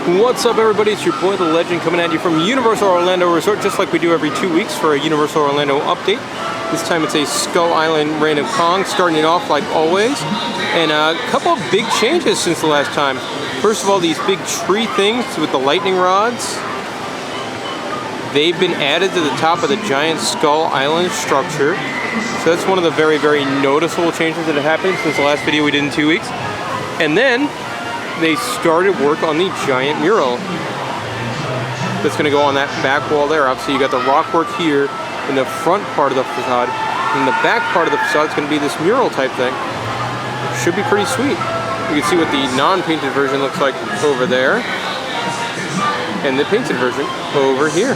What's up, everybody? It's your boy, The Legend, coming at you from Universal Orlando Resort, just like we do every 2 weeks for a Universal Orlando update. This time it's a Skull Island Reign of Kong, starting it off like always. And a couple of big changes since the last time. First of all, these big tree things with the lightning rods. They've been added to the top of the giant Skull Island structure. So that's one of the very, very noticeable changes that have happened since the last video we did in 2 weeks. And then they started work on the giant mural that's going to go on that back wall there. Obviously you got the rock work here in the front part of the facade, and the back part of the facade is going to be this mural type thing. Should be pretty sweet. You can see what the non-painted version looks like over there, and the painted version over here.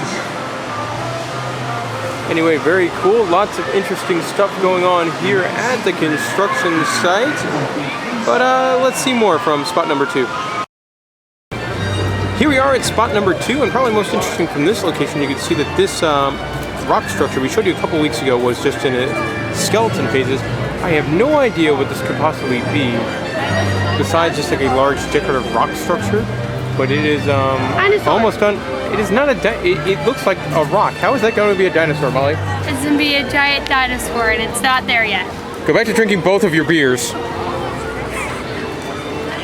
Anyway, very cool. Lots of interesting stuff going on here at the construction site. But let's see more from spot number 2. Here we are at spot number 2, and probably most interesting from this location, you can see that this rock structure we showed you a couple weeks ago was just in skeleton phases. I have no idea what this could possibly be, besides just like a large decorative rock structure. But it is almost done. It is not it looks like a rock. How is that going to be a dinosaur, Molly? It's going to be a giant dinosaur, and it's not there yet. Go back to drinking both of your beers.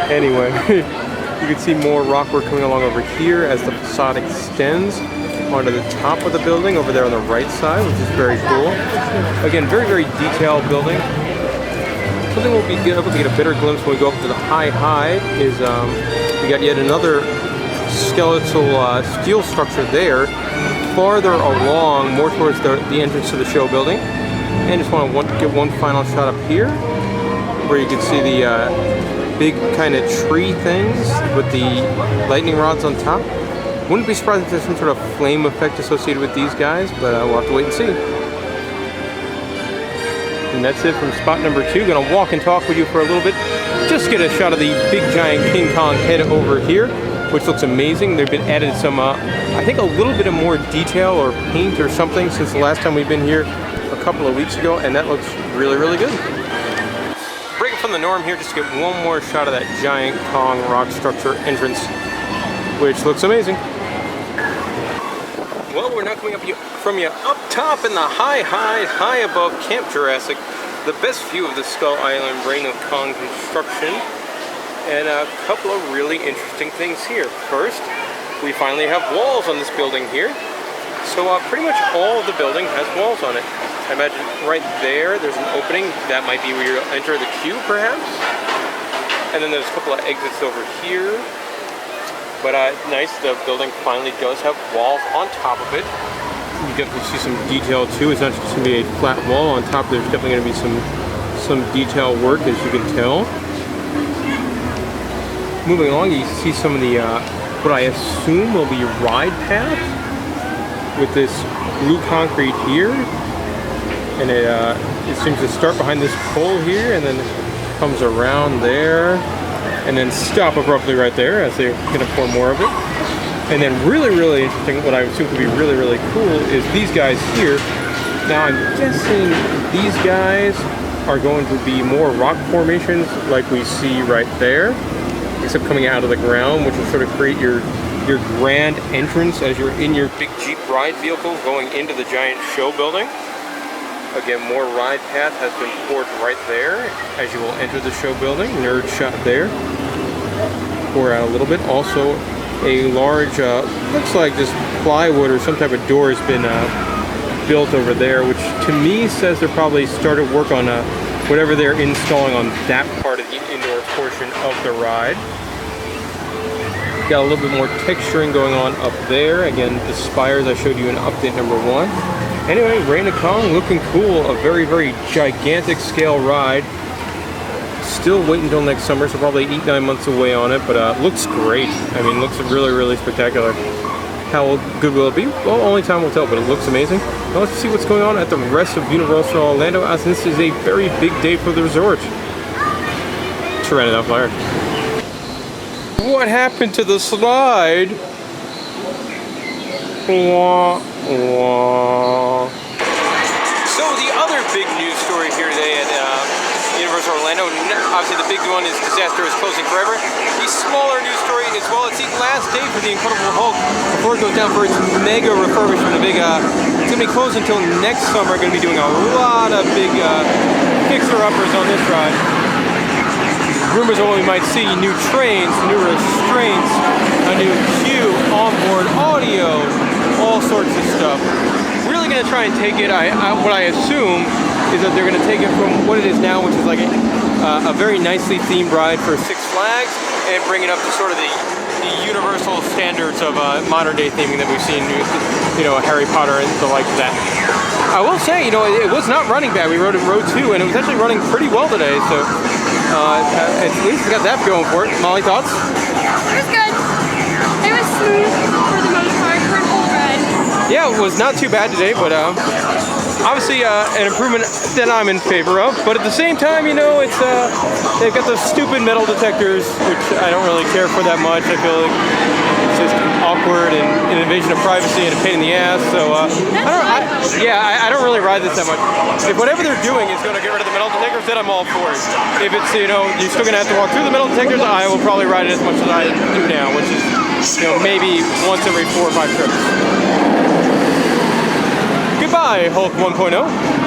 Anyway, you can see more rock work coming along over here as the facade extends onto the top of the building over there on the right side, which is very cool. Again, very, very detailed building. Something we'll be able to get a better glimpse when we go up to the high is we got yet another skeletal steel structure there, farther along, more towards the entrance to the show building. And just want to get one final shot up here, where you can see the big kind of tree things with the lightning rods on top. Wouldn't be surprised if there's some sort of flame effect associated with these guys, but we'll have to wait and see. And that's it from spot number 2. Gonna walk and talk with you for a little bit. Just get a shot of the big giant King Kong head over here, which looks amazing. They've been added some, I think a little bit of more detail or paint or something since the last time we've been here a couple of weeks ago, and that looks really, really good. From the norm here, just to get one more shot of that giant Kong rock structure entrance, which looks amazing. Well, we're now coming up from you up top in the high above Camp Jurassic, the best view of the Skull Island Reign of Kong construction, and a couple of really interesting things here. First, we finally have walls on this building here. So pretty much all of the building has walls on it. I imagine right there's an opening. That might be where you enter the queue, perhaps. And then there's a couple of exits over here. But nice, the building finally does have walls on top of it. You definitely see some detail too. It's not just going to be a flat wall on top. There's definitely going to be some detail work, as you can tell. Moving along, you see some of the what I assume will be ride paths with this blue concrete here. And it seems to start behind this pole here, and then comes around there, and then stop abruptly right there as they're going to pour more of it. And then really, really interesting, what I assume to be really, really cool, is these guys here. Now I'm guessing these guys are going to be more rock formations like we see right there, except coming out of the ground, which will sort of create your grand entrance as you're in your big Jeep ride vehicle going into the giant show building. Again, more ride path has been poured right there as you will enter the show building. Nerd shot there. Pour out a little bit. Also, a large, looks like just plywood or some type of door has been built over there, which to me says they're probably started work on whatever they're installing on that part of the indoor portion of the ride. Got a little bit more texturing going on up there. Again, the spires I showed you in update number 1. Anyway, Reign of Kong looking cool. A very, very gigantic scale ride. Still waiting until next summer, so probably 8-9 months away on it, but looks great. I mean, looks really, really spectacular. How good will it be? Well, only time will tell, but it looks amazing. Now let's see what's going on at the rest of Universal Orlando, as this is a very big day for the resort. Tyrannosaurus Flyer. What happened to the slide? Wah, wah. So the other big news story here today at Universal Universal Orlando. Obviously, the big one is Disaster is closing forever. The smaller news story as well. It's the last day for the Incredible Hulk before it goes down for its mega refurbishment. The big, it's going to be closed until next summer. Going to be doing a lot of big fixer-uppers on this ride. Rumors are we might see new trains, new restraints, a new queue, onboard audio, all sorts of stuff. Really going to try and take it, what I assume is that they're going to take it from what it is now, which is like a very nicely themed ride for Six Flags, and bring it up to sort of the universal standards of modern day theming that we've seen, Harry Potter and the like of that. I will say, it was not running bad. We rode it Road 2, and it was actually running pretty well today, so at least we got that going for it. Molly, thoughts? It was good. It was smooth for the most part for an whole ride. Yeah, it was not too bad today, but obviously an improvement that I'm in favor of. But at the same time, it's they've got those stupid metal detectors, which I don't really care for that much. I feel like it's just awkward and an invasion of privacy and a pain in the ass. So I don't really ride this that much. If whatever they're doing is going to get rid of the metal detectors, then I'm all for it. If it's you're still going to have to walk through the metal detectors, I will probably ride it as much as I do now, which is maybe once every 4 or 5 trips. Goodbye, Hulk 1.0.